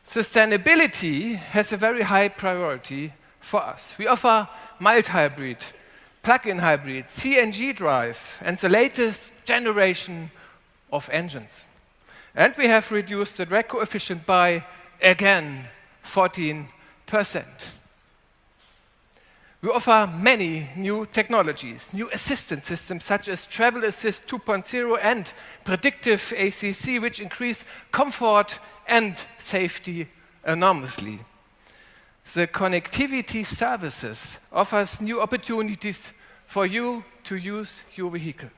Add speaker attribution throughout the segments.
Speaker 1: Sustainability has a very high priority for us. We offer mild hybrid, plug-in hybrid, CNG drive, and the latest generation of engines. And we have reduced the drag coefficient by, again, 14%. We offer many new technologies, new assistance systems such as Travel Assist 2.0 and Predictive ACC, which increase comfort and safety enormously. The connectivity services offers new opportunities for you to use your vehicle.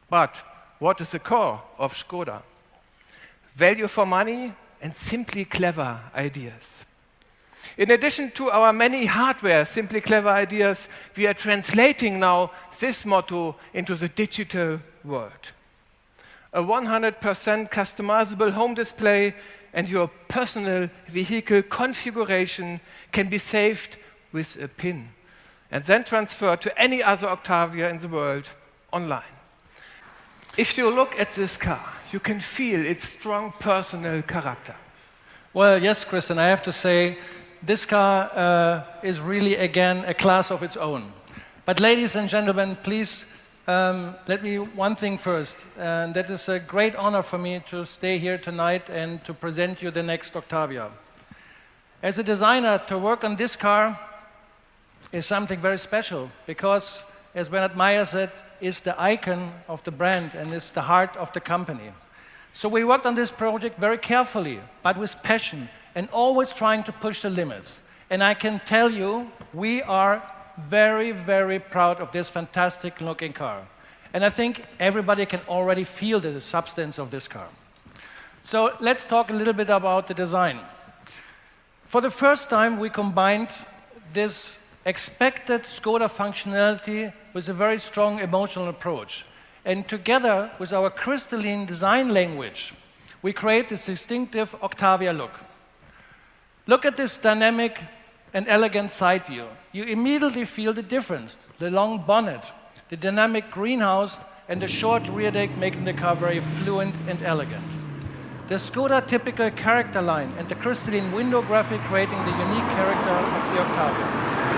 Speaker 1: But what is the core of Skoda? Value for money and simply clever ideas. In addition to our many hardware, simply clever ideas, we are translating now this motto into the digital world. A 100% customizable home display and your personal vehicle configuration can be saved with a PIN and then transferred to any other Octavia in the world online. If you look at this car, you can feel its strong personal character.
Speaker 2: Well, yes, Christian, I have to say, this car is really, again, a class of its own. But ladies and gentlemen, please let me one thing first. And that is a great honor for me to stay here tonight and to present you the next Octavia. As a designer, to work on this car is something very special because, as Bernard Meyer said, it's the icon of the brand and it's the heart of the company. So we worked on this project very carefully, but with passion, and always trying to push the limits. And I can tell you, we are very, very proud of this fantastic looking car. And I think everybody can already feel the substance of this car. So let's talk a little bit about the design. For the first time, we combined this expected Skoda functionality with a very strong emotional approach. And together with our crystalline design language, we create this distinctive Octavia look. Look at this dynamic and elegant side view. You immediately feel the difference. The long bonnet, the dynamic greenhouse, and the short rear deck making the car very fluent and elegant. The Skoda typical character line and the crystalline window graphic creating the unique character of the Octavia.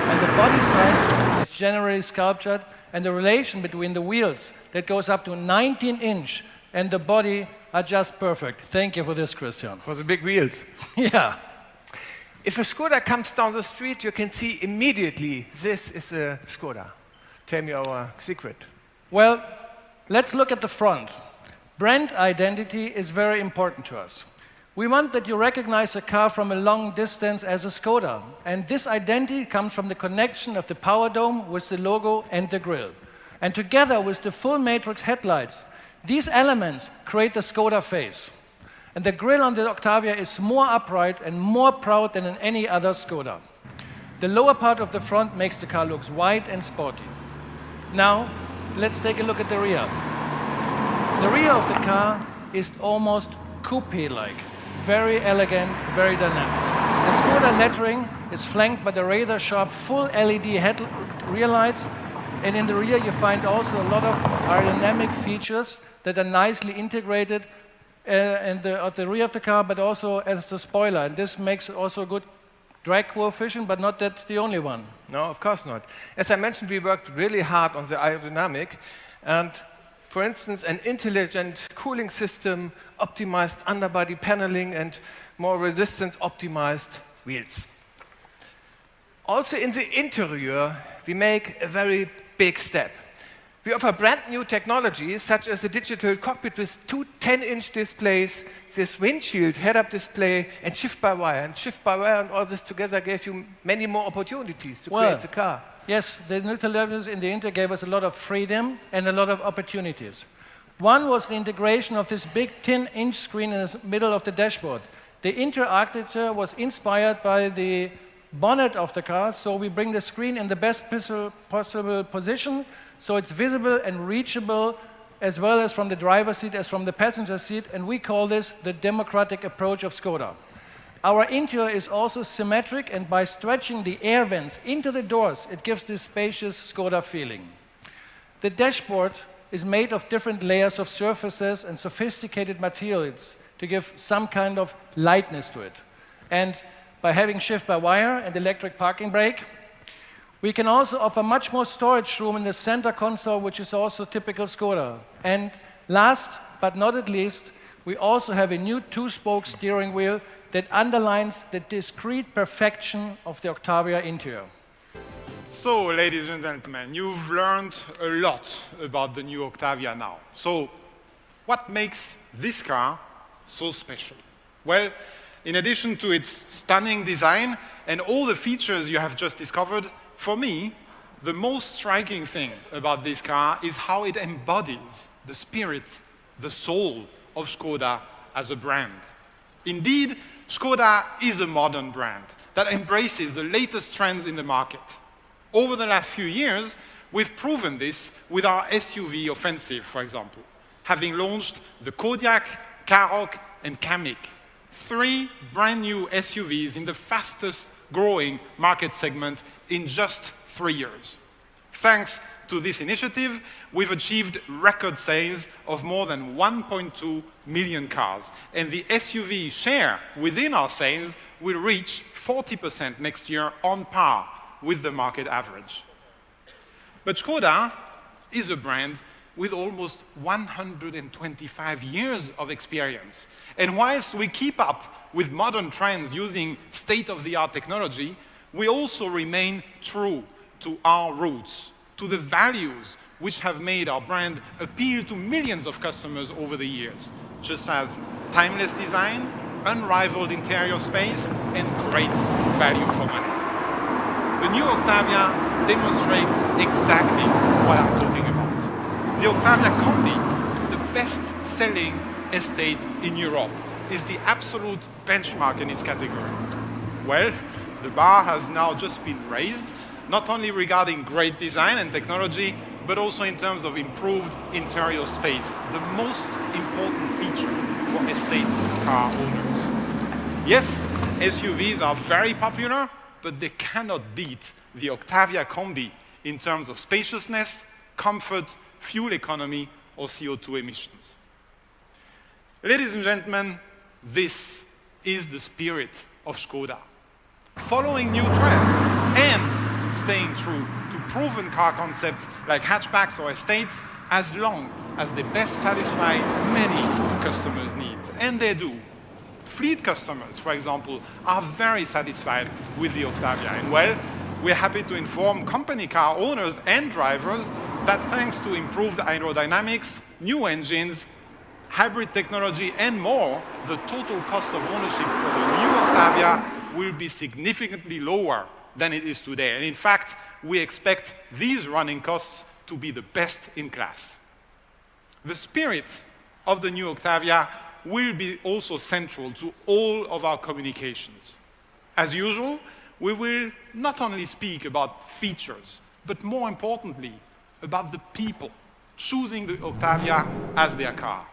Speaker 2: And the body side is generally sculptured, and the relation between the wheels that goes up to 19-inch and the body are just perfect. Thank you for this, Christian.
Speaker 1: For the big wheels.
Speaker 2: Yeah.
Speaker 1: If a Skoda comes down the street, you can see immediately this is a Skoda. Tell me our secret.
Speaker 2: Well, let's look at the front. Brand identity is very important to us. We want that you recognize a car from a long distance as a Skoda. And this identity comes from the connection of the power dome with the logo and the grille. And together with the full matrix headlights, these elements create the Skoda face. And the grille on the Octavia is more upright and more proud than in any other Skoda. The lower part of the front makes the car look wide and sporty. Now, let's take a look at the rear. The rear of the car is almost coupe-like. Very elegant, very dynamic. The Skoda lettering is flanked by the razor-sharp full LED rear lights, and in the rear you find also a lot of aerodynamic features that are nicely integrated at the rear of the car, but also as the spoiler. And this makes also a good drag coefficient, but not that's the only one.
Speaker 1: No, of course not. As I mentioned, we worked really hard on the aerodynamic, and for instance, an intelligent cooling system, optimized underbody paneling, and more resistance-optimized wheels. Also in the interior, we make a very big step. We offer brand new technologies, such as a digital cockpit with two 10-inch displays, this windshield head-up display, and shift-by-wire. And shift-by-wire and all this together gave you many more opportunities to create the car.
Speaker 2: Yes, the new televisions in the Inter gave us a lot of freedom and a lot of opportunities. One was the integration of this big 10-inch screen in the middle of the dashboard. The Inter architecture was inspired by the bonnet of the car, so we bring the screen in the best possible position, so it's visible and reachable as well as from the driver's seat as from the passenger seat, and we call this the democratic approach of Skoda. Our interior is also symmetric, and by stretching the air vents into the doors, it gives this spacious Skoda feeling. The dashboard is made of different layers of surfaces and sophisticated materials to give some kind of lightness to it. And by having shift-by-wire and electric parking brake, we can also offer much more storage room in the center console, which is also typical Skoda. And last but not at least, we also have a new two-spoke steering wheel that underlines the discrete perfection of the Octavia interior.
Speaker 3: So, ladies and gentlemen, you've learned a lot about the new Octavia now. So, what makes this car so special? Well, in addition to its stunning design and all the features you have just discovered, for me, the most striking thing about this car is how it embodies the spirit, the soul of Skoda as a brand. Indeed, Skoda is a modern brand that embraces the latest trends in the market. Over the last few years, we've proven this with our SUV offensive, for example, having launched the Kodiaq, Karoq, and Kamiq, 3 brand new SUVs in the fastest growing market segment in just 3 years. Thanks to this initiative, we've achieved record sales of more than 1.2 million cars, and the SUV share within our sales will reach 40% next year, on par with the market average. But Skoda is a brand with almost 125 years of experience. And whilst we keep up with modern trends using state-of-the-art technology, we also remain true to our roots, to the values which have made our brand appeal to millions of customers over the years, just as timeless design, unrivaled interior space, and great value for money. The new Octavia demonstrates exactly what I'm talking about. The Octavia Combi, the best-selling estate in Europe, is the absolute benchmark in its category. Well, the bar has now just been raised, not only regarding great design and technology, but also in terms of improved interior space, the most important feature for estate car owners. Yes, SUVs are very popular, but they cannot beat the Octavia Combi in terms of spaciousness, comfort, fuel economy, or CO2 emissions. Ladies and gentlemen, this is the spirit of Skoda. Following new trends and staying true to proven car concepts like hatchbacks or estates, as long as they best satisfy many customers' needs. And they do. Fleet customers, for example, are very satisfied with the Octavia. And well, we're happy to inform company car owners and drivers that thanks to improved aerodynamics, new engines, hybrid technology, and more, the total cost of ownership for the new Octavia will be significantly lower than it is today. And in fact, we expect these running costs to be the best in class. The spirit of the new Octavia will be also central to all of our communications. As usual, we will not only speak about features, but more importantly, about the people choosing the Octavia as their car.